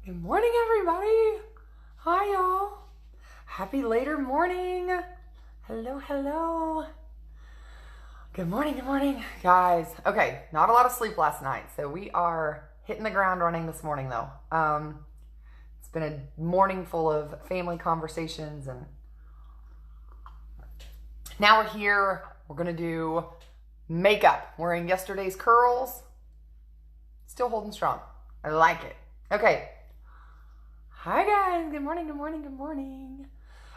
Good morning, everybody. Hi, y'all. Happy later morning. Hello, hello. Good morning, guys. Okay, not a lot of sleep last night, so we are hitting the ground running this morning, though. It's been a morning full of family conversations, and now we're here. We're gonna do makeup. Wearing yesterday's curls. Still holding strong. I like it. Okay. Hi guys, good morning.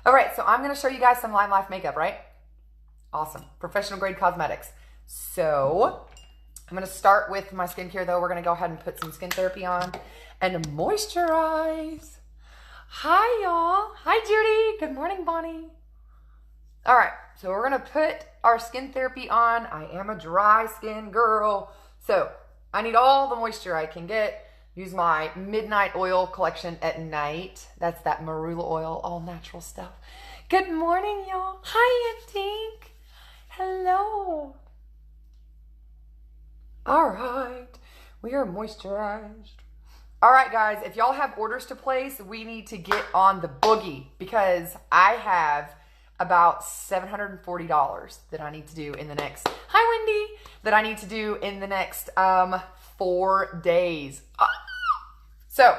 All right, so I'm gonna show you guys some Limelife makeup, right? Awesome, professional grade cosmetics. So I'm gonna start with my skincare though. We're gonna go ahead and put some skin therapy on and moisturize. Hi y'all, hi Judy, good morning Bonnie. All right, so we're gonna put our skin therapy on. I am a dry skin girl, so I need all the moisture I can get. Use my midnight oil collection at night. That's that marula oil, all natural stuff. Good morning, y'all. Hi, Tink. Hello. All right, we are moisturized. All right, guys, if y'all have orders to place, we need to get on the boogie because I have about $740 that I need to do in the next, hi, Wendy, that I need to do in the next 4 days. So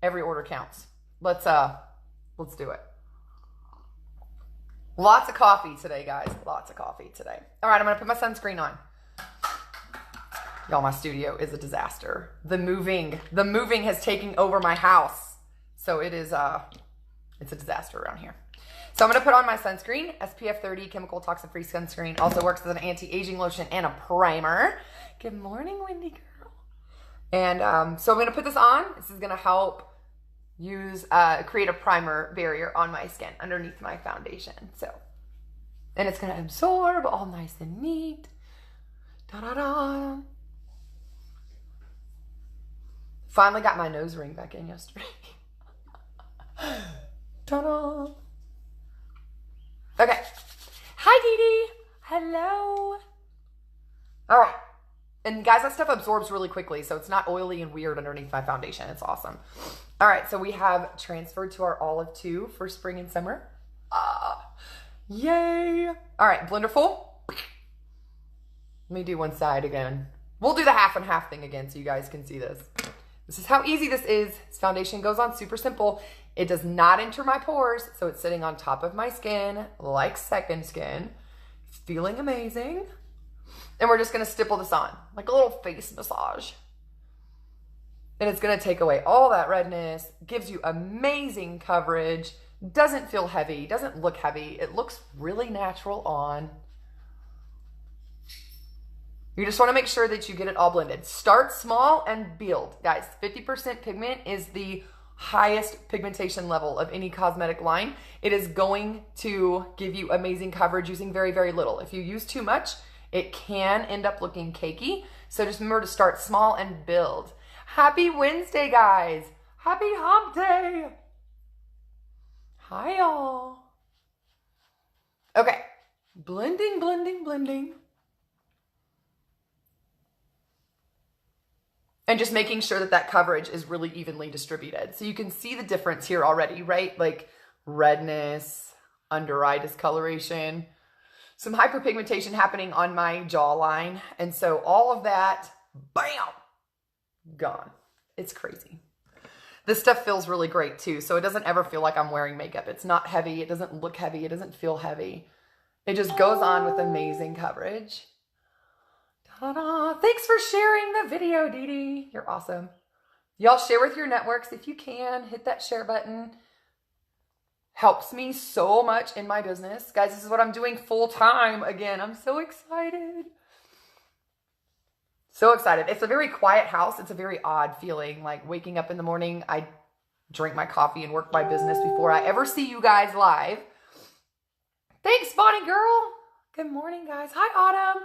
every order counts. Let's do it. Lots of coffee today, guys. Lots of coffee today. All right, I'm gonna put my sunscreen on. Y'all, my studio is a disaster. The moving has taken over my house. So it is it's a disaster around here. So I'm gonna put on my sunscreen, SPF 30 chemical toxin-free sunscreen. Also works as an anti-aging lotion and a primer. Good morning, Wendy girl. And so I'm gonna put this on. This is gonna help create a primer barrier on my skin underneath my foundation. So, and it's gonna absorb all nice and neat. Da-da-da. Finally got my nose ring back in yesterday. Ta-da. Okay. Hi, Dee Dee. Hello. All right. And guys, that stuff absorbs really quickly, so it's not oily and weird underneath my foundation. It's awesome. All right, so we have transferred to our Olive 2 for spring and summer. Yay. All right, blender full. Let me do one side again. We'll do the half and half thing again so you guys can see this. This is how easy this is. This foundation goes on super simple. It does not enter my pores, so it's sitting on top of my skin like second skin. It's feeling amazing. And we're just gonna stipple this on, like a little face massage. And it's gonna take away all that redness, gives you amazing coverage, doesn't feel heavy, doesn't look heavy. It looks really natural on. You just wanna make sure that you get it all blended. Start small and build. Guys, 50% pigment is the highest pigmentation level of any cosmetic line. It is going to give you amazing coverage using very, very little. If you use too much, it can end up looking cakey. So just remember to start small and build. Happy Wednesday, guys. Happy hump day. Hi, y'all. Okay, blending. And just making sure that that coverage is really evenly distributed. So you can see the difference here already, right? Like redness, under eye discoloration, some hyperpigmentation happening on my jawline. And so all of that, bam, gone. It's crazy. This stuff feels really great too. So it doesn't ever feel like I'm wearing makeup. It's not heavy. It doesn't look heavy. It doesn't feel heavy. It just goes on with amazing coverage. Ta-da. Thanks for sharing the video, Dee Dee. You're awesome. Y'all share with your networks if you can. Hit that share button. Helps me so much in my business. Guys, this is what I'm doing full time again. I'm so excited. So excited. It's a very quiet house. It's a very odd feeling, like waking up in the morning. I drink my coffee and work my business before I ever see you guys live. Thanks, Bonnie girl. Good morning, guys. Hi, Autumn.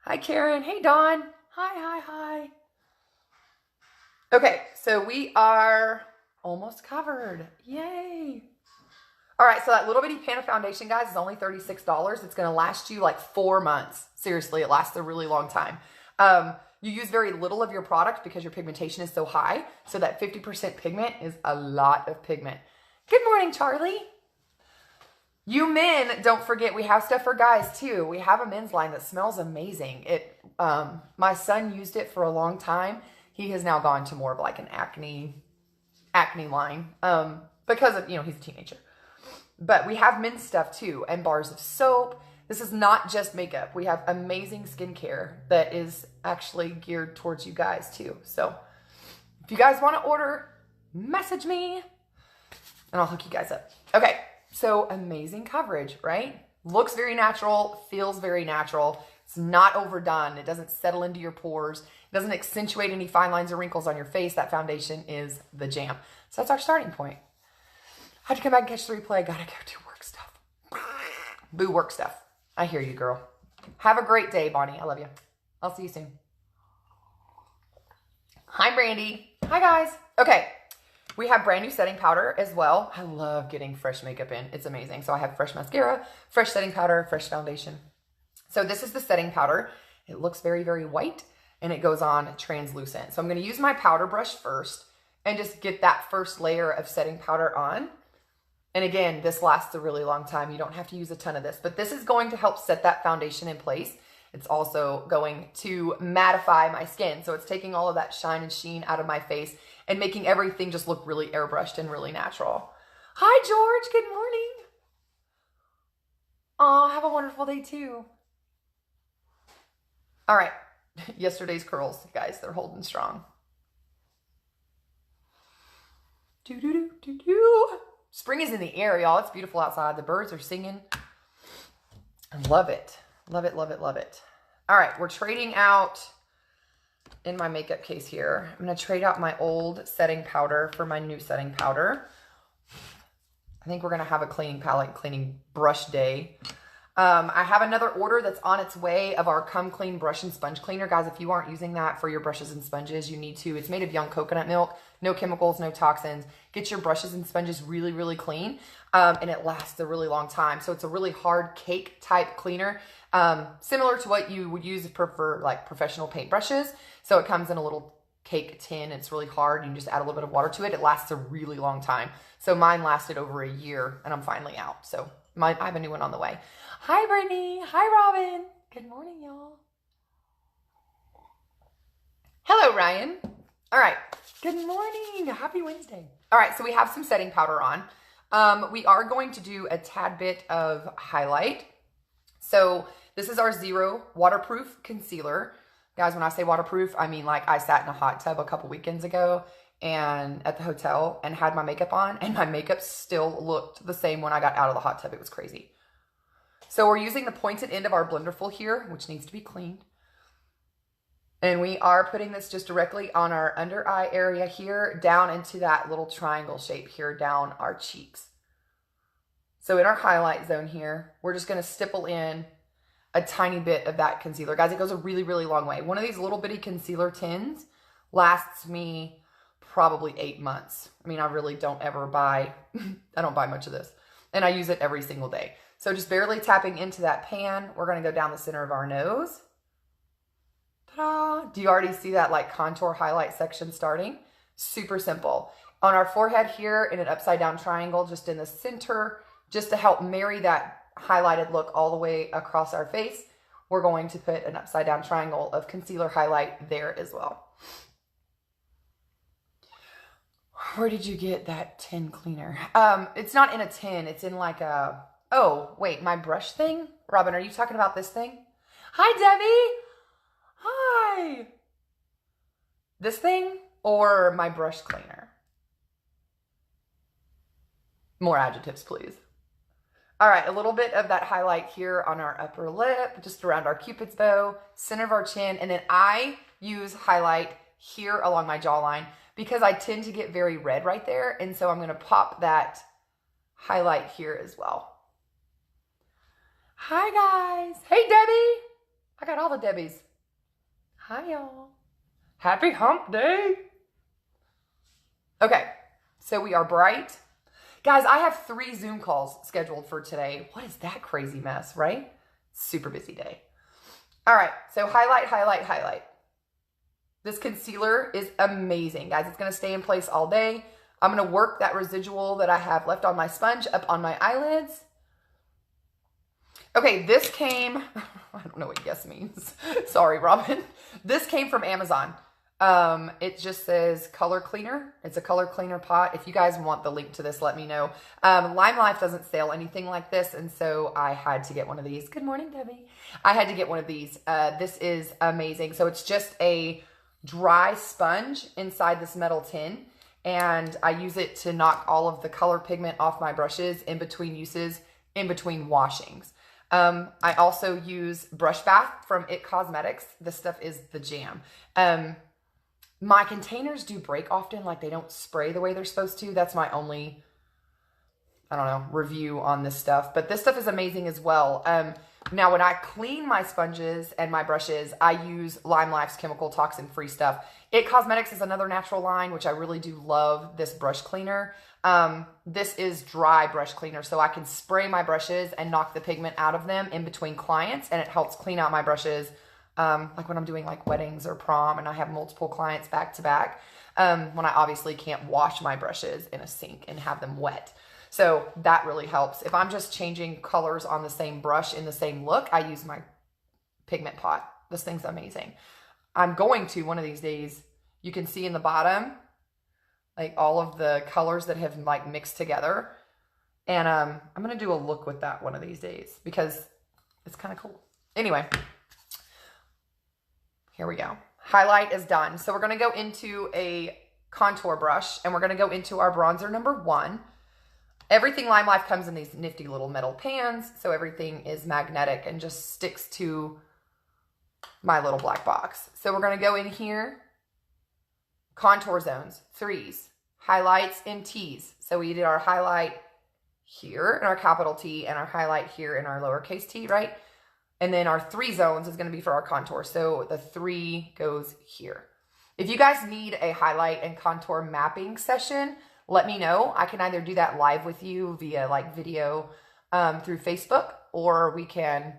Hi, Karen. Hey, Dawn. Hi. Okay, so we are almost covered. Yay. All right, so that little bitty pan of foundation, guys, is only $36. It's gonna last you like 4 months. Seriously, it lasts a really long time. you use very little of your product because your pigmentation is so high. So that 50% pigment is a lot of pigment. Good morning, Charlie. You men, don't forget, we have stuff for guys too. We have a men's line that smells amazing. My son used it for a long time. He has now gone to more of like an acne line because of, he's a teenager. But we have men's stuff too, and bars of soap. This is not just makeup. We have amazing skincare that is actually geared towards you guys too. So if you guys want to order, message me and I'll hook you guys up. Okay, so amazing coverage, right? Looks very natural, feels very natural. It's not overdone. It doesn't settle into your pores. It doesn't accentuate any fine lines or wrinkles on your face. That foundation is the jam. So that's our starting point. I had to come back and catch the replay. Gotta go do work stuff. Boo work stuff. I hear you, girl. Have a great day, Bonnie. I love you. I'll see you soon. Hi, Brandy. Hi, guys. Okay. We have brand new setting powder as well. I love getting fresh makeup in. It's amazing. So I have fresh mascara, fresh setting powder, fresh foundation. So this is the setting powder. It looks very, very white and it goes on translucent. So I'm going to use my powder brush first and just get that first layer of setting powder on. And again, this lasts a really long time. You don't have to use a ton of this, but this is going to help set that foundation in place. It's also going to mattify my skin. So it's taking all of that shine and sheen out of my face and making everything just look really airbrushed and really natural. Hi, George. Good morning. Oh, have a wonderful day too. All right. Yesterday's curls, guys, they're holding strong. Do-do-do-do-do. Spring is in the air, y'all. It's beautiful outside. The birds are singing. I love it. Love it, love it, love it. All right, we're trading out in my makeup case here. I'm going to trade out my old setting powder for my new setting powder. I think we're going to have a cleaning palette, cleaning brush day. I have another order that's on its way of our Come Clean brush and sponge cleaner. Guys, if you aren't using that for your brushes and sponges, you need to. It's made of young coconut milk, no chemicals, no toxins. Get your brushes and sponges really, really clean, and it lasts a really long time. So it's a really hard cake type cleaner, similar to what you would use for like professional paint brushes. So it comes in a little cake tin. It's really hard. You can just add a little bit of water to it. It lasts a really long time. So mine lasted over a year and I'm finally out. So I have a new one on the way. Hi, Brittany. Hi, Robin. Good morning, y'all. Hello, Ryan. All right. Good morning. Happy Wednesday. All right. So we have some setting powder on. We are going to do a tad bit of highlight. So this is our Zero Waterproof Concealer. Guys, when I say waterproof, I mean like I sat in a hot tub a couple weekends ago and at the hotel and had my makeup on, and my makeup still looked the same when I got out of the hot tub. It was crazy. So we're using the pointed end of our Blenderful here, which needs to be cleaned. And we are putting this just directly on our under eye area here, down into that little triangle shape here, down our cheeks. So in our highlight zone here, we're just going to stipple in a tiny bit of that concealer. Guys, it goes a really, really long way. One of these little bitty concealer tins lasts me probably 8 months. I mean, I really don't ever buy, I don't buy much of this. And I use it every single day. So just barely tapping into that pan, we're going to go down the center of our nose. Ta-da! Do you already see that like contour highlight section starting? Super simple. On our forehead here in an upside down triangle, just in the center, just to help marry that highlighted look all the way across our face, we're going to put an upside down triangle of concealer highlight there as well. Where did you get that tin cleaner? It's not in a tin. It's in like a, oh, wait, my brush thing? Robin, are you talking about this thing? Hi, Debbie. Hi. This thing or my brush cleaner? More adjectives, please. All right, a little bit of that highlight here on our upper lip, just around our Cupid's bow, center of our chin, and then I use highlight here along my jawline because I tend to get very red right there, and so I'm going to pop that highlight here as well. Hi, guys. Hey, Debbie. I got all the Debbies. Hi, y'all. Happy hump day. Okay, so we are bright. Guys, I have 3 Zoom calls scheduled for today. What is that crazy mess, right? Super busy day. All right, so highlight, highlight, highlight. This concealer is amazing, guys. It's going to stay in place all day. I'm going to work that residual that I have left on my sponge up on my eyelids. Okay, this came, I don't know what yes means. Sorry, Robin. This came from Amazon. It just says color cleaner. It's a color cleaner pot. If you guys want the link to this, let me know. Limelife doesn't sell anything like this, and so I had to get one of these. Good morning, Debbie. I had to get one of these. This is amazing. So it's just a dry sponge inside this metal tin, and I use it to knock all of the color pigment off my brushes in between uses, in between washings. I also use Brush Bath from It Cosmetics. This stuff is the jam. My containers do break often, like they don't spray the way they're supposed to. That's my only, I don't know, review on this stuff. But this stuff is amazing as well. Now, when I clean my sponges and my brushes, I use Limelife's chemical toxin-free stuff. It Cosmetics is another natural line, which I really do love this brush cleaner. This is dry brush cleaner, so I can spray my brushes and knock the pigment out of them in between clients, and it helps clean out my brushes, like when I'm doing like weddings or prom and I have multiple clients back to back, when I obviously can't wash my brushes in a sink and have them wet. So that really helps. If I'm just changing colors on the same brush in the same look, I use my pigment pot. This thing's amazing. I'm going to one of these days, you can see in the bottom, like all of the colors that have like mixed together. And I'm going to do a look with that one of these days because it's kind of cool. Anyway, here we go. Highlight is done. So we're going to go into a contour brush and we're going to go into our bronzer number 1. Everything Limelife comes in these nifty little metal pans, so everything is magnetic and just sticks to my little black box. So we're going to go in here, contour zones, 3s, highlights, and T's. So we did our highlight here in our capital T and our highlight here in our lowercase t, right? And then our 3 zones is going to be for our contour. So the 3 goes here. If you guys need a highlight and contour mapping session, let me know. I can either do that live with you via like video through Facebook, or we can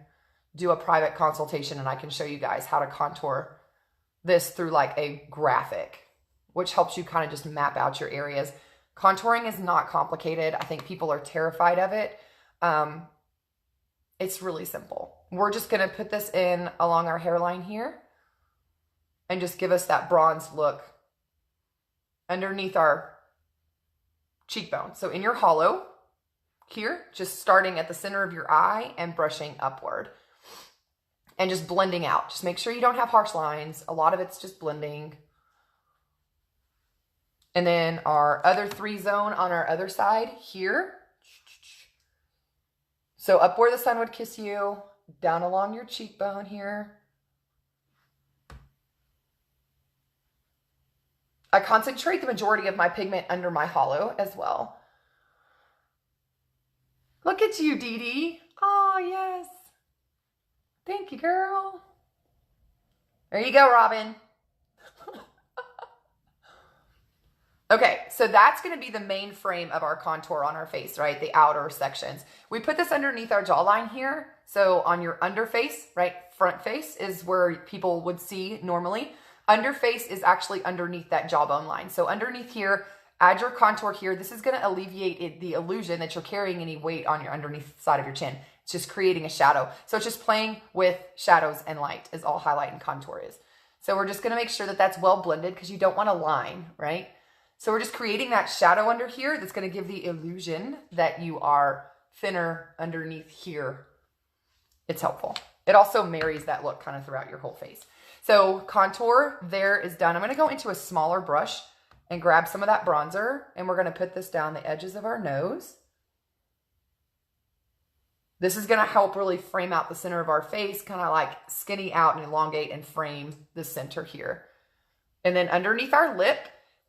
do a private consultation and I can show you guys how to contour this through like a graphic, which helps you kind of just map out your areas. Contouring is not complicated. I think people are terrified of it. It's really simple. We're just going to put this in along our hairline here and just give us that bronze look underneath our cheekbone. So in your hollow here, just starting at the center of your eye and brushing upward and just blending out. Just make sure you don't have harsh lines. A lot of it's just blending. And then our other 3 zone on our other side here. So up where the sun would kiss you, down along your cheekbone here. I concentrate the majority of my pigment under my hollow as well. Look at you, Dee Dee. Oh, yes. Thank you, girl. There you go, Robin. Okay, so that's going to be the main frame of our contour on our face, right? The outer sections. We put this underneath our jawline here. So on your under face, right? Front face is where people would see normally. Under face is actually underneath that jawbone line. So underneath here, add your contour here. This is going to alleviate the illusion that you're carrying any weight on your underneath side of your chin. It's just creating a shadow. So it's just playing with shadows and light is all highlight and contour is. So we're just going to make sure that that's well blended because you don't want a line, right? So we're just creating that shadow under here that's going to give the illusion that you are thinner underneath here. It's helpful. It also marries that look kind of throughout your whole face. So contour there is done. I'm going to go into a smaller brush and grab some of that bronzer, and we're going to put this down the edges of our nose. This is going to help really frame out the center of our face, kind of like skinny out and elongate and frame the center here. And then underneath our lip,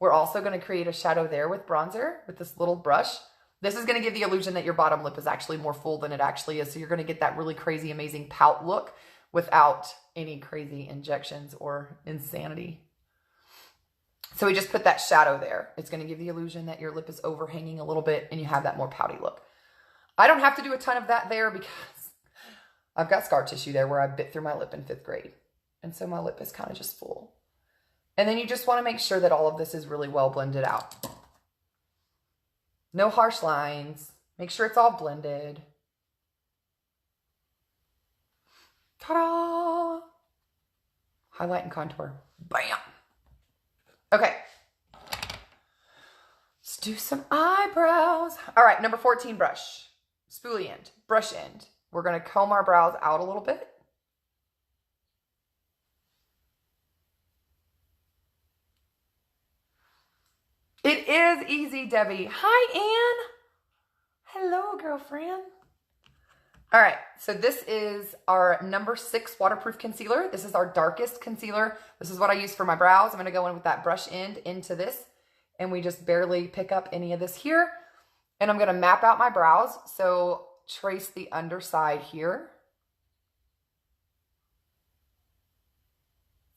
we're also going to create a shadow there with bronzer with this little brush. This is going to give the illusion that your bottom lip is actually more full than it actually is. So you're going to get that really crazy, amazing pout look without any crazy injections or insanity. So we just put that shadow there. It's going to give the illusion that your lip is overhanging a little bit and you have that more pouty look. I don't have to do a ton of that there because I've got scar tissue there where I bit through my lip in 5th grade. And so my lip is kind of just full. And then you just want to make sure that all of this is really well blended out. No harsh lines. Make sure it's all blended. Ta-da! Highlight and contour. Bam! Okay. Let's do some eyebrows. All right, number 14, brush. Spoolie end, brush end. We're going to comb our brows out a little bit. It is easy, Debbie. Hi, Anne. Hello, girlfriend. All right, so this is our number 6 waterproof concealer. This is our darkest concealer. This is what I use for my brows. I'm going to go in with that brush end into this, and we just barely pick up any of this here. And I'm going to map out my brows. So trace the underside here,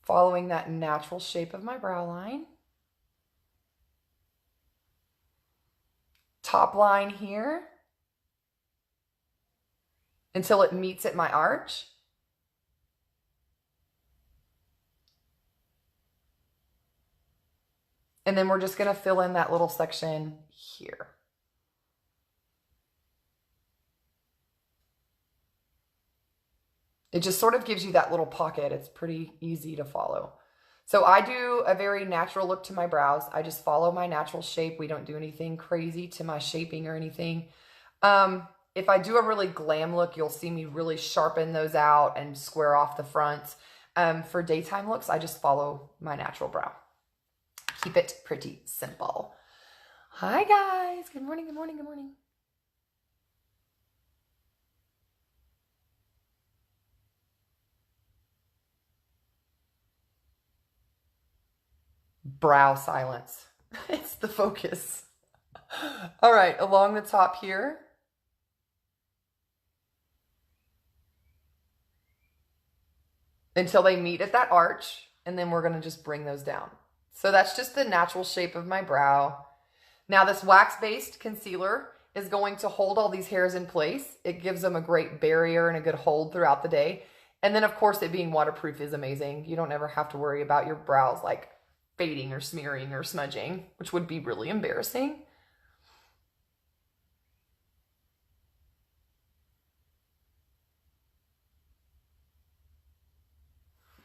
following that natural shape of my brow line. Top line here until it meets at my arch. And then we're just going to fill in that little section here. It just sort of gives you that little pocket. It's pretty easy to follow. So I do a very natural look to my brows. I just follow my natural shape. We don't do anything crazy to my shaping or anything. If I do a really glam look, you'll see me really sharpen those out and square off the fronts. For daytime looks, I just follow my natural brow. Keep it pretty simple. Hi guys, good morning, good morning, good morning. Brow silence. It's the focus. All right, along the top here. Until they meet at that arch, and then we're going to just bring those down. So that's just the natural shape of my brow. Now this wax-based concealer is going to hold all these hairs in place. It gives them a great barrier and a good hold throughout the day. And then of course it being waterproof is amazing. You don't ever have to worry about your brows like fading or smearing or smudging, which would be really embarrassing.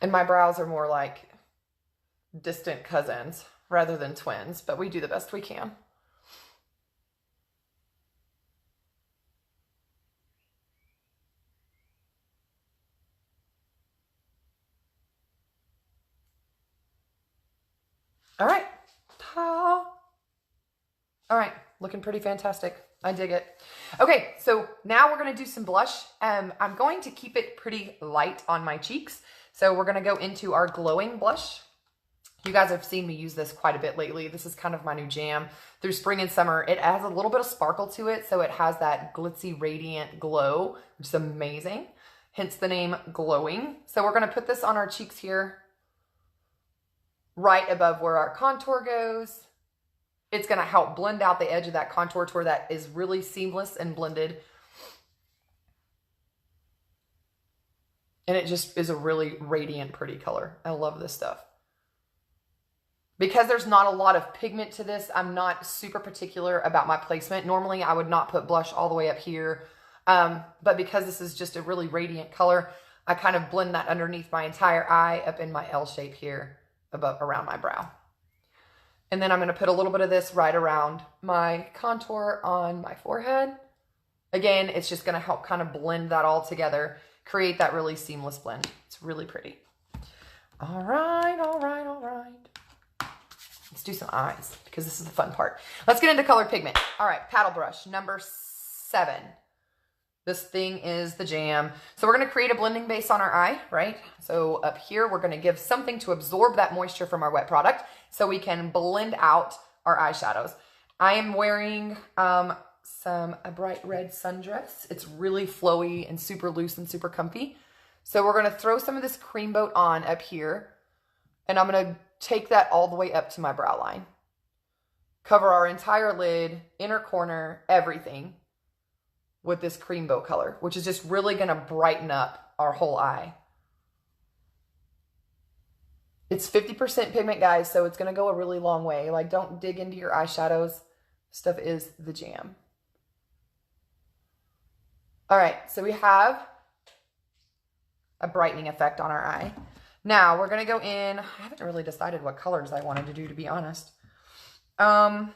And my brows are more like distant cousins rather than twins, but we do the best we can. All right. Ta. All right, looking pretty fantastic. I dig it. Okay, so now we're gonna do some blush. I'm going to keep it pretty light on my cheeks. So we're gonna go into our glowing blush. You guys have seen me use this quite a bit lately. This is kind of my new jam through spring and summer. It has a little bit of sparkle to it, so it has that glitzy, radiant glow, which is amazing. Hence the name glowing. So we're gonna put this on our cheeks here, right above where our contour goes. It's gonna help blend out the edge of that contour to where that is really seamless and blended. And it just is a really radiant, pretty color. I love this stuff. Because there's not a lot of pigment to this, I'm not super particular about my placement. Normally, I would not put blush all the way up here. But because this is just a really radiant color, I kind of blend that underneath my entire eye up in my L shape here above around my brow. And then I'm going to put a little bit of this right around my contour on my forehead. Again, it's just going to help kind of blend that all together, create that really seamless blend. It's really pretty. All right, all right, all right. Let's do some eyes because this is the fun part. Let's get into colored pigment. All right, paddle brush, number 7. This thing is the jam. So we're going to create a blending base on our eye, right? So up here, we're going to give something to absorb that moisture from our wet product so we can blend out our eyeshadows. I am wearing a bright red sundress. It's really flowy and super loose and super comfy. So we're going to throw some of this cream boat on up here, and I'm going to take that all the way up to my brow line. Cover our entire lid, inner corner, everything with this cream bow color, which is just really going to brighten up our whole eye. It's 50% pigment, guys, so it's going to go a really long way. Like, don't dig into your eyeshadows. Stuff is the jam. All right, so we have a brightening effect on our eye. Now, we're going to go in. I haven't really decided what colors I wanted to do, to be honest. I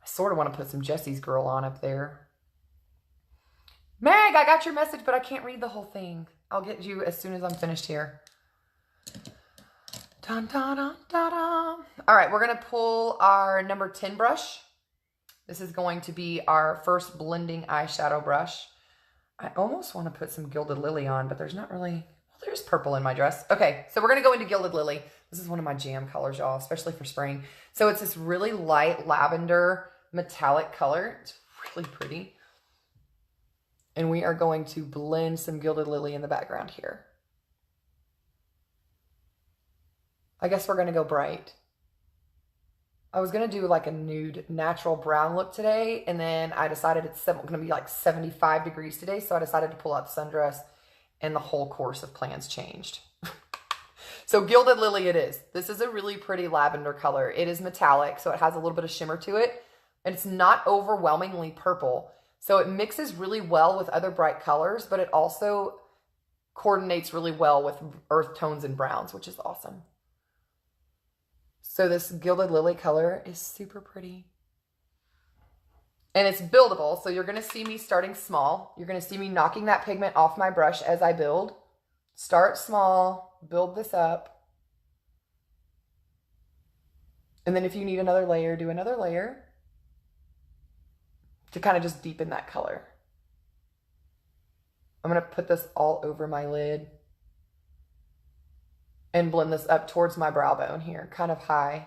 sort of want to put some Jessie's Girl on up there. Meg, I got your message, but I can't read the whole thing. I'll get you as soon as I'm finished here. Dun, dun, dun, dun, dun. All right, we're going to pull our number 10 brush. This is going to be our first blending eyeshadow brush. I almost want to put some Gilded Lily on, but there's not really, well, there's purple in my dress. Okay, so we're going to go into Gilded Lily. This is one of my jam colors, y'all, especially for spring. So it's this really light lavender metallic color. It's really pretty. And we are going to blend some Gilded Lily in the background here. I guess we're going to go bright. I was going to do like a nude natural brown look today, and then I decided it's going to be like 75 degrees today, so I decided to pull out the sundress, and the whole course of plans changed. So Gilded Lily it is. This is a really pretty lavender color. It is metallic, so it has a little bit of shimmer to it, and it's not overwhelmingly purple. So it mixes really well with other bright colors, but it also coordinates really well with earth tones and browns, which is awesome. So this Gilded Lily color is super pretty. And it's buildable, so you're going to see me starting small. You're going to see me knocking that pigment off my brush as I build. Start small, build this up. And then if you need another layer, do another layer to kind of just deepen that color. I'm going to put this all over my lid and blend this up towards my brow bone here, kind of high.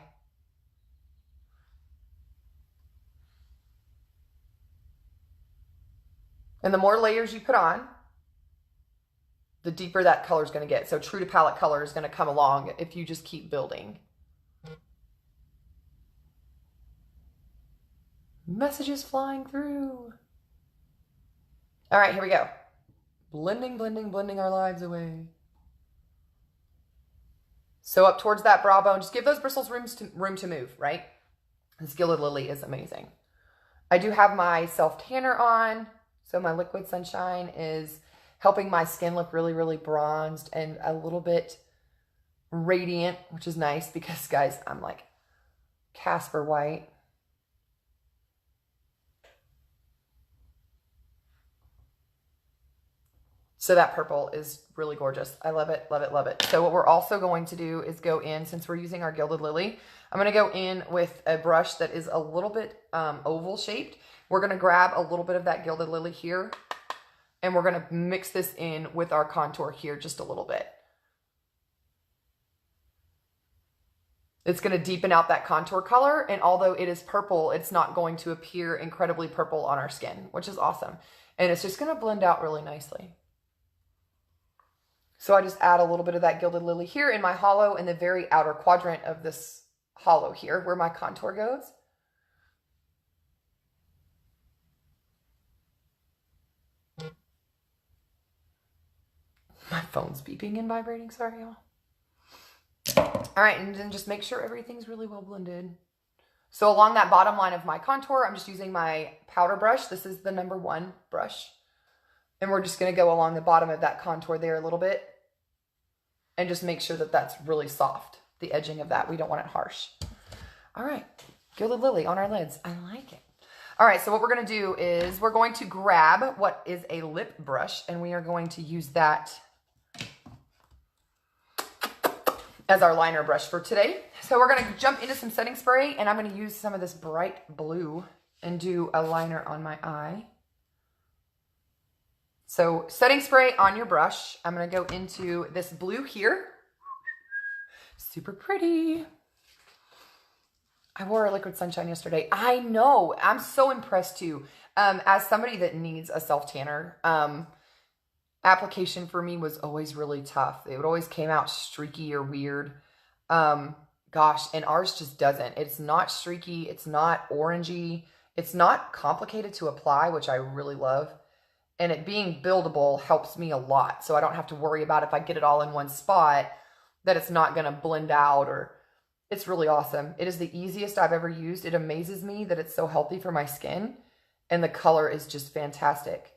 And the more layers you put on, the deeper that color is going to get. So true to palette color is going to come along if you just keep building. Messages flying through. All right, here we go. Blending, blending, blending our lives away. So up towards that brow bone, just give those bristles room to move, right? This Gilded Lily is amazing. I do have my self-tanner on, so my Liquid Sunshine is helping my skin look really, really bronzed and a little bit radiant, which is nice because, guys, I'm like Casper white. So that purple is really gorgeous. I love it, love it, love it. So what we're also going to do is go in, since we're using our Gilded Lily, I'm going to go in with a brush that is a little bit oval shaped. We're going to grab a little bit of that Gilded Lily here, and we're going to mix this in with our contour here just a little bit. It's going to deepen out that contour color, and although it is purple, it's not going to appear incredibly purple on our skin, which is awesome. And it's just going to blend out really nicely. So I just add a little bit of that Gilded Lily here in my hollow, in the very outer quadrant of this hollow here where my contour goes. My phone's beeping and vibrating, sorry y'all. All right, and then just make sure everything's really well blended. So along that bottom line of my contour, I'm just using my powder brush. This is the number 1 brush. And we're just going to go along the bottom of that contour there a little bit and just make sure that that's really soft, the edging of that. We don't want it harsh. All right, Gilded Lily on our lids. I like it. All right, so what we're going to do is we're going to grab what is a lip brush, and we are going to use that as our liner brush for today. So we're going to jump into some setting spray, and I'm going to use some of this bright blue and do a liner on my eye. So setting spray on your brush. I'm going to go into this blue here. Super pretty. I wore a Liquid Sunshine yesterday. I know. I'm so impressed too. As somebody that needs a self-tanner, application for me was always really tough. It would always came out streaky or weird. Gosh, and ours just doesn't. It's not streaky. It's not orangey. It's not complicated to apply, which I really love. and it being buildable helps me a lot. So I don't have to worry about if I get it all in one spot that it's not going to blend out, or it's really awesome. It is the easiest I've ever used. It amazes me that it's so healthy for my skin, and the color is just fantastic.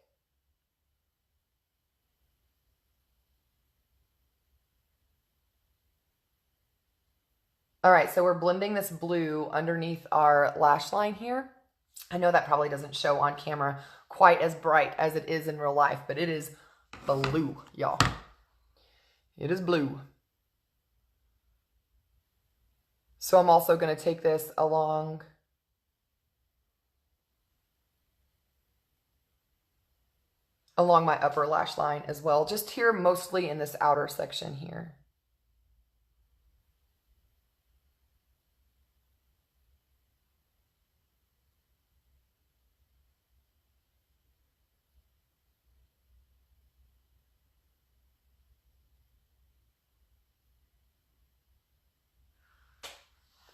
All right, so we're blending this blue underneath our lash line here. I know that probably doesn't show on camera quite as bright as it is in real life, but it is blue, y'all. It is blue. So I'm also going to take this along my upper lash line as well, just here mostly in this outer section here.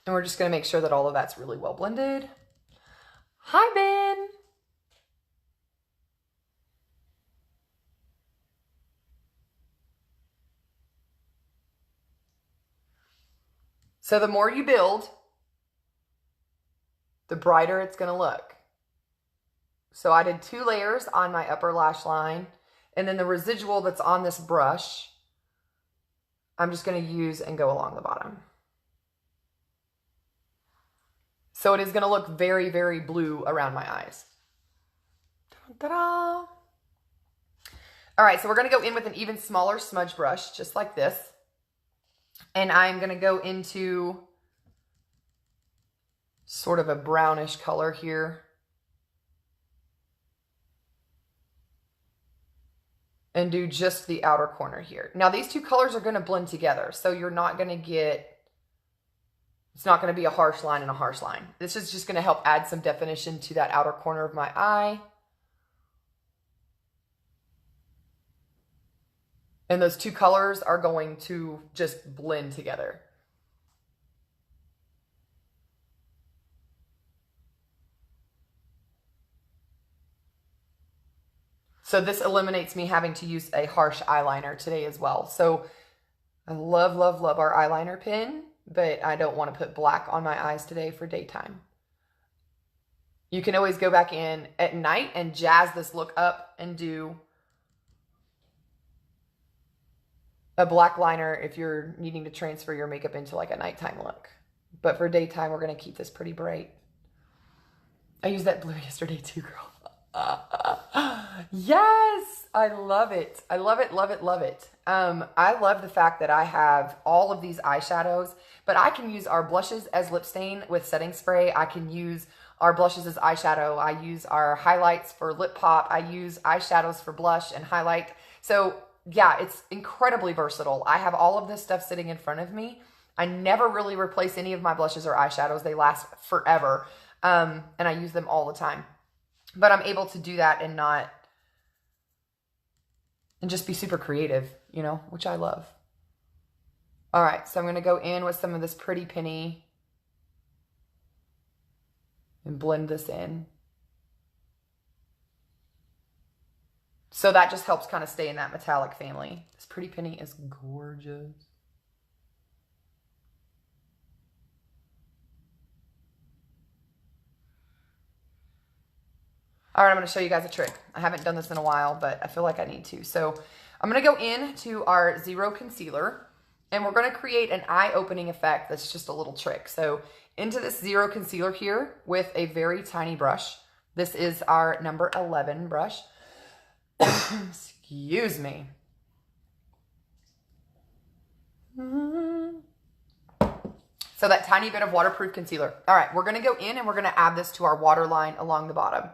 And we're just going to make sure that all of that's really well blended. Hi, Ben. So the more you build, the brighter it's going to look. So I did 2 layers on my upper lash line, and then the residual that's on this brush, I'm just going to use and go along the bottom. So it is going to look very, very blue around my eyes. Ta-da! All right, so we're going to go in with an even smaller smudge brush, just like this. And I'm going to go into sort of a brownish color here. And do just the outer corner here. Now, these 2 colors are going to blend together, so you're not going to get... It's not going to be a harsh line and a harsh line. This is just going to help add some definition to that outer corner of my eye. And those 2 colors are going to just blend together. So this eliminates me having to use a harsh eyeliner today as well. So I love, love, love our eyeliner pen, but I don't want to put black on my eyes today for daytime. You can always go back in at night and jazz this look up and do a black liner if you're needing to transfer your makeup into like a nighttime look. But for daytime, we're going to keep this pretty bright. I used that blue yesterday too, girl. Yes, I love it. I love it, love it, love it. I love the fact that I have all of these eyeshadows, but I can use our blushes as lip stain with setting spray. I can use our blushes as eyeshadow. I use our highlights for lip pop. I use eyeshadows for blush and highlight. So yeah, it's incredibly versatile. I have all of this stuff sitting in front of me. I never really replace any of my blushes or eyeshadows. They last forever. And I use them all the time. But I'm able to do that and just be super creative, you know, which I love. All right, so I'm going to go in with some of this Pretty Penny and blend this in. So that just helps kind of stay in that metallic family. This Pretty Penny is gorgeous. All right, I'm going to show you guys a trick. I haven't done this in a while, but I feel like I need to. So I'm going to go into our Zero Concealer, and we're going to create an eye-opening effect that's just a little trick. So into this Zero Concealer here with a very tiny brush. This is our number 11 brush. Excuse me. So that tiny bit of waterproof concealer. All right, we're going to go in and we're going to add this to our waterline along the bottom.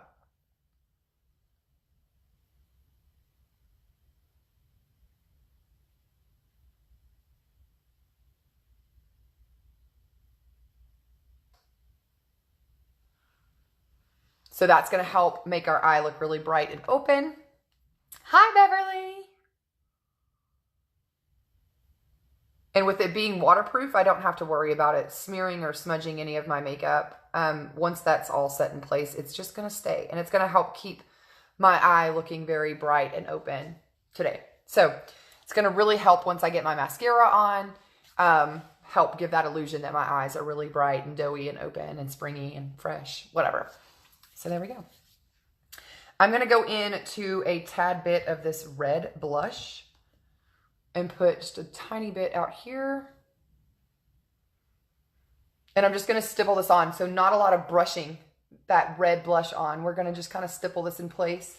So that's going to help make our eye look really bright and open. Hi, Beverly. And with it being waterproof, I don't have to worry about it smearing or smudging any of my makeup. Once that's all set in place, it's just going to stay. And it's going to help keep my eye looking very bright and open today. So it's going to really help once I get my mascara on, help give that illusion that my eyes are really bright and doughy and open and springy and fresh, whatever. So there we go. I'm going to go into a tad bit of this red blush and put just a tiny bit out here. And I'm just going to stipple this on. So not a lot of brushing that red blush on. We're going to just kind of stipple this in place.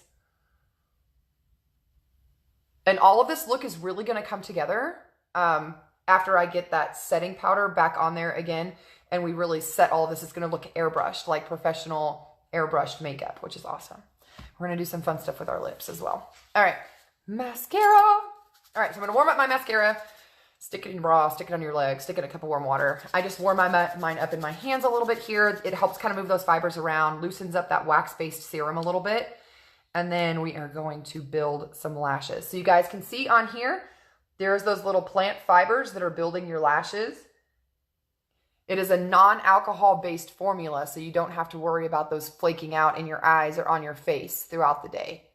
And all of this look is really going to come together after I get that setting powder back on there again. And we really set all of this. It's going to look airbrushed, like professional airbrushed makeup, which is awesome. We're going to do some fun stuff with our lips as well. All right, mascara. All right, so I'm going to warm up my mascara. Stick it in your bra, stick it on your legs, stick it in a cup of warm water. I just warm mine up in my hands a little bit here. It helps kind of move those fibers around, loosens up that wax-based serum a little bit. And then we are going to build some lashes. So you guys can see on here, there's those little plant fibers that are building your lashes. It is a non-alcohol based formula, so you don't have to worry about those flaking out in your eyes or on your face throughout the day.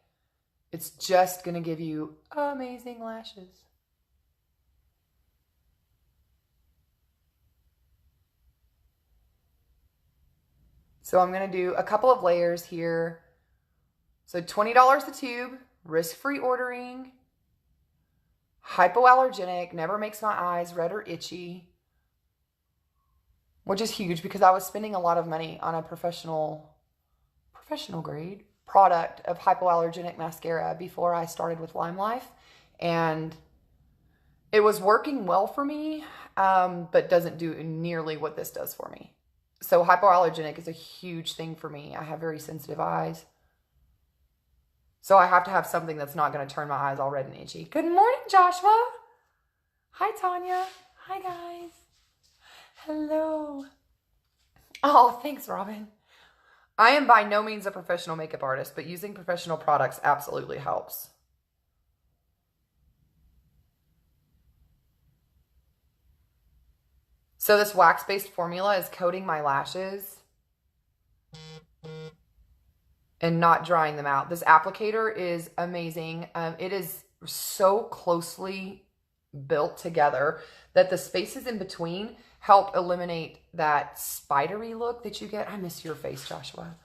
It's just going to give you amazing lashes. So I'm going to do a couple of layers here. So $20 the tube, risk-free ordering, hypoallergenic, never makes my eyes red or itchy. Which is huge because I was spending a lot of money on a professional grade product of hypoallergenic mascara before I started with Limelife. And it was working well for me, but doesn't do nearly what this does for me. So hypoallergenic is a huge thing for me. I have very sensitive eyes. So I have to have something that's not going to turn my eyes all red and itchy. Good morning, Joshua. Hi, Tanya. Hi, guys. Hello. Oh, thanks, Robin. I am by no means a professional makeup artist, but using professional products absolutely helps. So this wax-based formula is coating my lashes and not drying them out. This applicator is amazing. It is so closely built together that the spaces in between help eliminate that spidery look that you get. I miss your face, Joshua.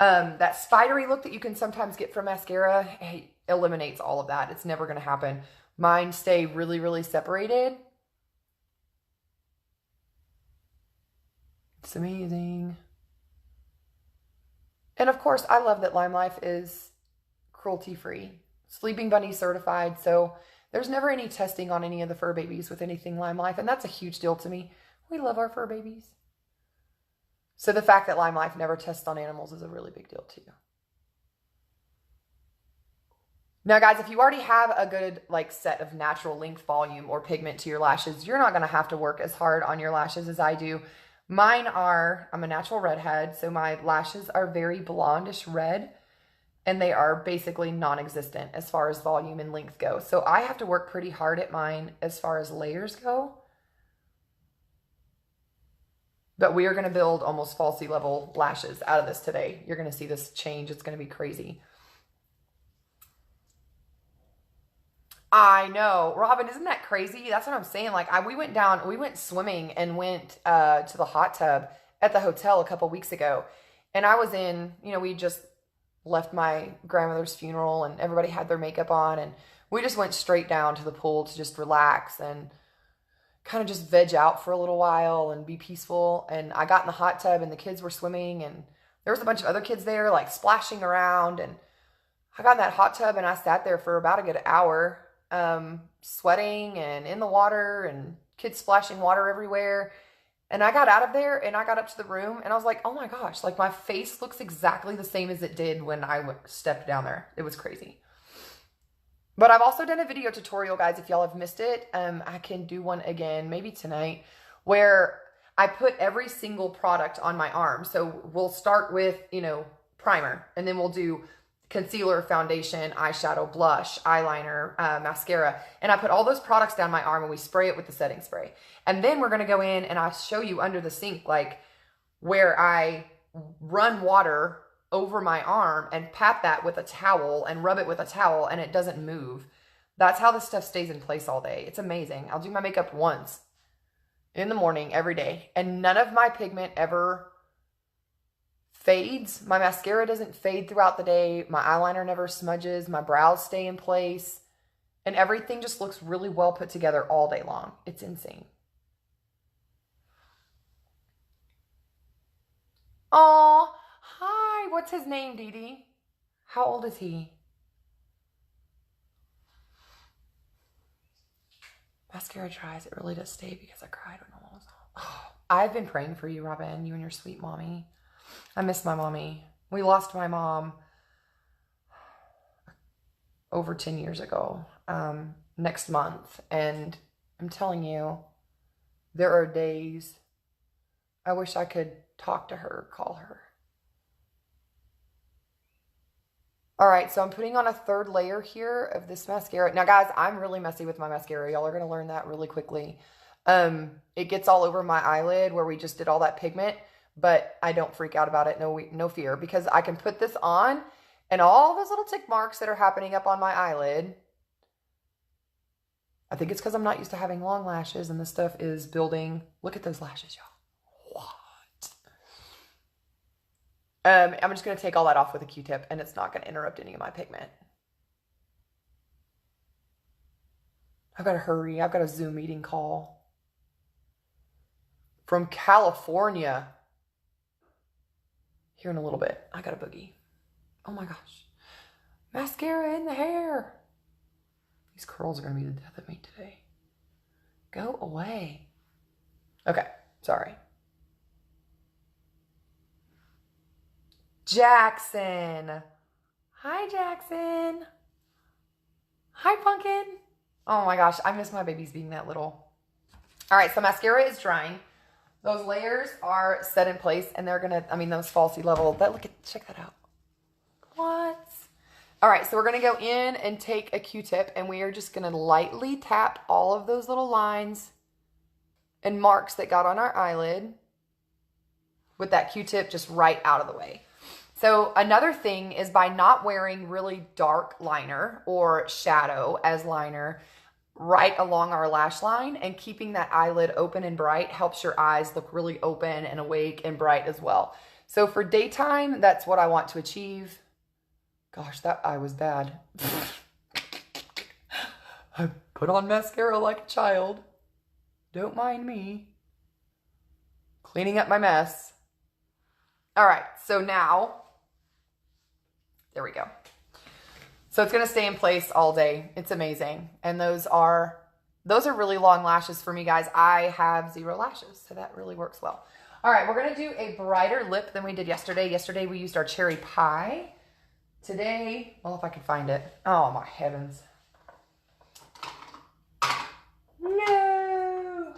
That spidery look that you can sometimes get from mascara, it eliminates all of that. It's never going to happen. Mine stay really, really separated. It's amazing. And of course, I love that Limelife is cruelty-free. Sleeping Bunny certified, so there's never any testing on any of the fur babies with anything Limelife, and that's a huge deal to me. We love our fur babies. So the fact that Limelife never tests on animals is a really big deal too. Now guys, if you already have a good set of natural length, volume, or pigment to your lashes, you're not going to have to work as hard on your lashes as I do. Mine are, I'm a natural redhead, so my lashes are very blondish red, and they are basically non-existent as far as volume and length go. So I have to work pretty hard at mine as far as layers go. But we are going to build almost falsy level lashes out of this today. You're going to see this change. It's going to be crazy. I know. Robin, isn't that crazy? That's what I'm saying. We went swimming and went to the hot tub at the hotel a couple weeks ago. And I was in, we just left my grandmother's funeral and everybody had their makeup on. And we just went straight down to the pool to just relax and kind of just veg out for a little while and be peaceful. And I got in the hot tub and the kids were swimming and there was a bunch of other kids there splashing around. And I got in that hot tub and I sat there for about a good hour, sweating and in the water and kids splashing water everywhere. And I got out of there and I got up to the room and I was like, oh my gosh, my face looks exactly the same as it did when I stepped down there. It was crazy. But I've also done a video tutorial, guys, if y'all have missed it. I can do one again, maybe tonight, where I put every single product on my arm. So we'll start with, primer, and then we'll do concealer, foundation, eyeshadow, blush, eyeliner, mascara. And I put all those products down my arm and we spray it with the setting spray. And then we're going to go in and I'll show you under the sink, where I run water over my arm and pat that with a towel and rub it with a towel and it doesn't move. That's how this stuff stays in place all day. It's amazing. I'll do my makeup once in the morning every day, and none of my pigment ever fades. My mascara doesn't fade throughout the day. My eyeliner never smudges. My brows stay in place, and everything just looks really well put together all day long. It's insane. Oh, hi. What's his name, Dee Dee? How old is he? Mascara dries. It really does stay because I cried when I was home. Oh, I've been praying for you, Robin, you and your sweet mommy. I miss my mommy. We lost my mom over 10 years ago, next month. And I'm telling you, there are days I wish I could talk to her, call her. All right, so I'm putting on a third layer here of this mascara. Now, guys, I'm really messy with my mascara. Y'all are going to learn that really quickly. It gets all over my eyelid where we just did all that pigment, but I don't freak out about it. No fear, because I can put this on and all those little tick marks that are happening up on my eyelid. I think it's because I'm not used to having long lashes and this stuff is building. Look at those lashes, y'all. I'm just going to take all that off with a Q-tip, and it's not going to interrupt any of my pigment. I've got to hurry. I've got a Zoom meeting call from California here in a little bit. I got a boogie. Oh my gosh. Mascara in the hair. These curls are going to be the death of me today. Go away. Okay, sorry. Jackson. Hi, Jackson. Hi, Pumpkin. Oh my gosh, I miss my babies being that little. All right, so mascara is drying. Those layers are set in place, and they're gonna, those falsy level, check that out. What? All right, so we're gonna go in and take a Q-tip, and we are just gonna lightly tap all of those little lines and marks that got on our eyelid with that Q-tip just right out of the way. So another thing is, by not wearing really dark liner or shadow as liner right along our lash line and keeping that eyelid open and bright helps your eyes look really open and awake and bright as well. So for daytime, that's what I want to achieve. Gosh, that eye was bad. I put on mascara like a child. Don't mind me. Cleaning up my mess. All right, so now, there we go. So it's going to stay in place all day. It's amazing. And those are really long lashes for me, guys. I have 0 lashes, so that really works well. All right, we're going to do a brighter lip than we did yesterday. Yesterday we used our cherry pie. Today, well, if I can find it. Oh, my heavens. No.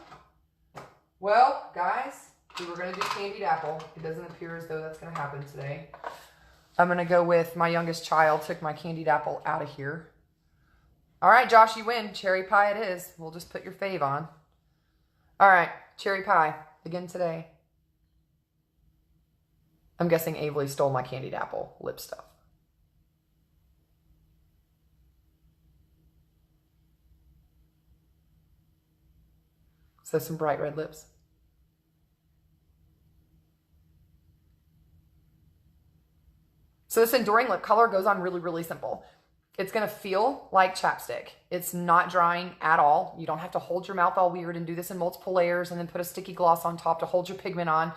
Well, guys, we were going to do candied apple. It doesn't appear as though that's going to happen today. I'm going to go with my youngest child took my candied apple out of here. All right, Josh, you win. Cherry pie it is. We'll just put your fave on. All right, cherry pie again today. I'm guessing Avery stole my candied apple lip stuff. So some bright red lips. So this Enduring Lip Color goes on really, really simple. It's going to feel like chapstick. It's not drying at all. You don't have to hold your mouth all weird and do this in multiple layers and then put a sticky gloss on top to hold your pigment on.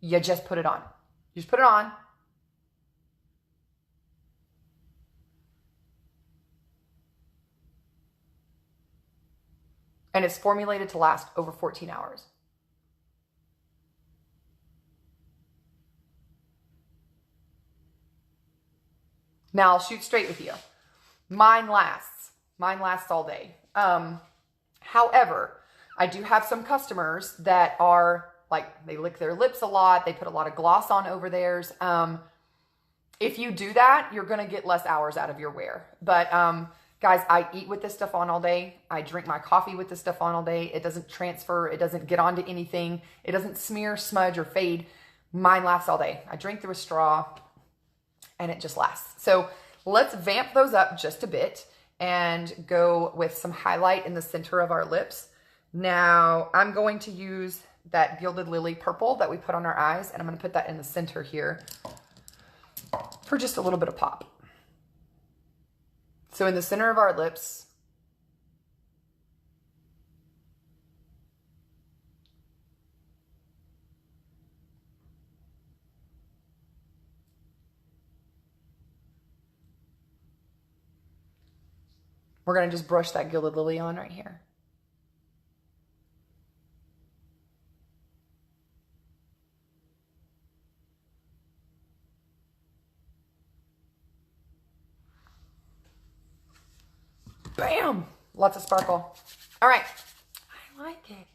You just put it on. You just put it on. And it's formulated to last over 14 hours. Now, I'll shoot straight with you. Mine lasts. Mine lasts all day. However, I do have some customers that are like, they lick their lips a lot. They put a lot of gloss on over theirs. If you do that, you're going to get less hours out of your wear. But guys, I eat with this stuff on all day. I drink my coffee with this stuff on all day. It doesn't transfer. It doesn't get onto anything. It doesn't smear, smudge, or fade. Mine lasts all day. I drink through a straw. and it just lasts. So let's vamp those up just a bit and go with some highlight in the center of our lips. Now I'm going to use that Gilded Lily purple that we put on our eyes, and I'm going to put that in the center here for just a little bit of pop. So in the center of our lips, we're going to just brush that Gilded Lily on right here. Bam! Lots of sparkle. All right. I like it.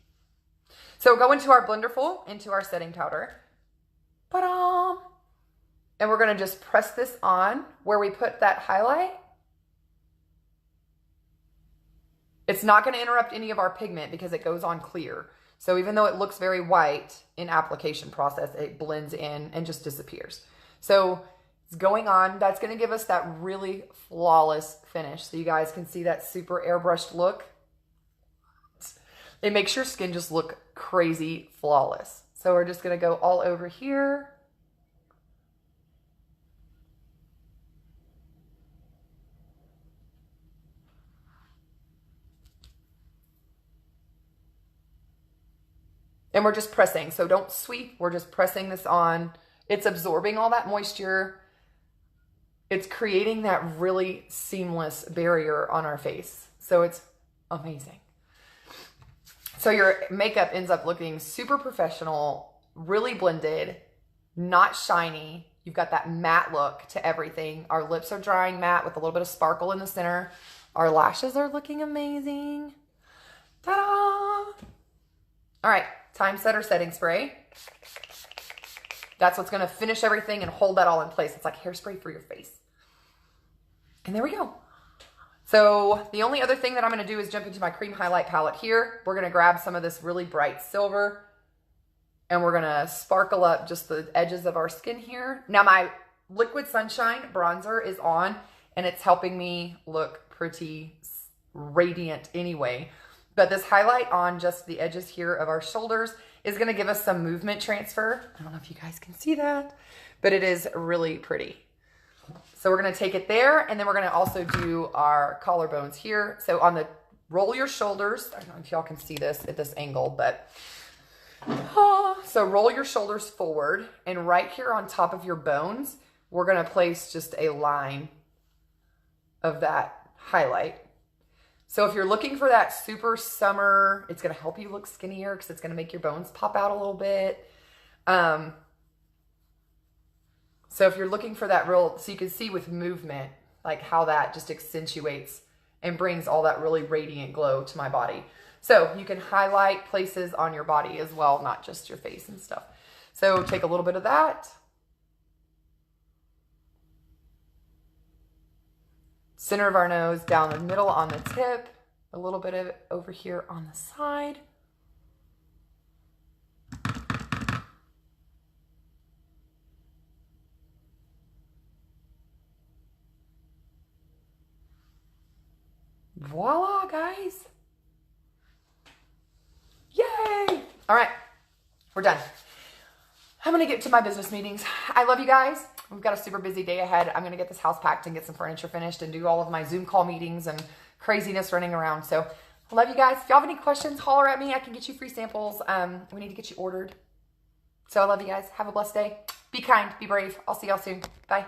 So go into our Blenderful, into our setting powder. Ta-da! And we're going to just press this on where we put that highlight. It's not going to interrupt any of our pigment because it goes on clear. So even though it looks very white in application process, it blends in and just disappears. So it's going on. That's going to give us that really flawless finish. So you guys can see that super airbrushed look. It makes your skin just look crazy flawless. So we're just going to go all over here. And we're just pressing. So don't sweep. We're just pressing this on. It's absorbing all that moisture. It's creating that really seamless barrier on our face. So it's amazing. So your makeup ends up looking super professional, really blended, not shiny. You've got that matte look to everything. Our lips are drying matte with a little bit of sparkle in the center. Our lashes are looking amazing. Ta-da! All right, time setter setting spray. That's what's going to finish everything and hold that all in place. It's like hairspray for your face. And there we go. So the only other thing that I'm going to do is jump into my cream highlight palette here. We're going to grab some of this really bright silver and we're going to sparkle up just the edges of our skin here. Now my Liquid Sunshine bronzer is on and it's helping me look pretty radiant anyway. But this highlight on just the edges here of our shoulders is going to give us some movement transfer. I don't know if you guys can see that, but it is really pretty. So we're going to take it there, and then we're going to also do our collarbones here. So on the roll your shoulders, I don't know if y'all can see this at this angle, but so roll your shoulders forward, and right here on top of your bones, we're going to place just a line of that highlight. So if you're looking for that super summer, it's going to help you look skinnier because it's going to make your bones pop out a little bit. So if you're looking for that real, so you can see with movement, like how that just accentuates and brings all that really radiant glow to my body. So you can highlight places on your body as well, not just your face and stuff. So take a little bit of that. Center of our nose, down the middle on the tip, a little bit of it over here on the side. Voila, guys. Yay. All right, we're done. I'm going to get to my business meetings. I love you guys. We've got a super busy day ahead. I'm going to get this house packed and get some furniture finished and do all of my Zoom call meetings and craziness running around. So I love you guys. If y'all have any questions, holler at me. I can get you free samples. We need to get you ordered. So I love you guys. Have a blessed day. Be kind. Be brave. I'll see y'all soon. Bye.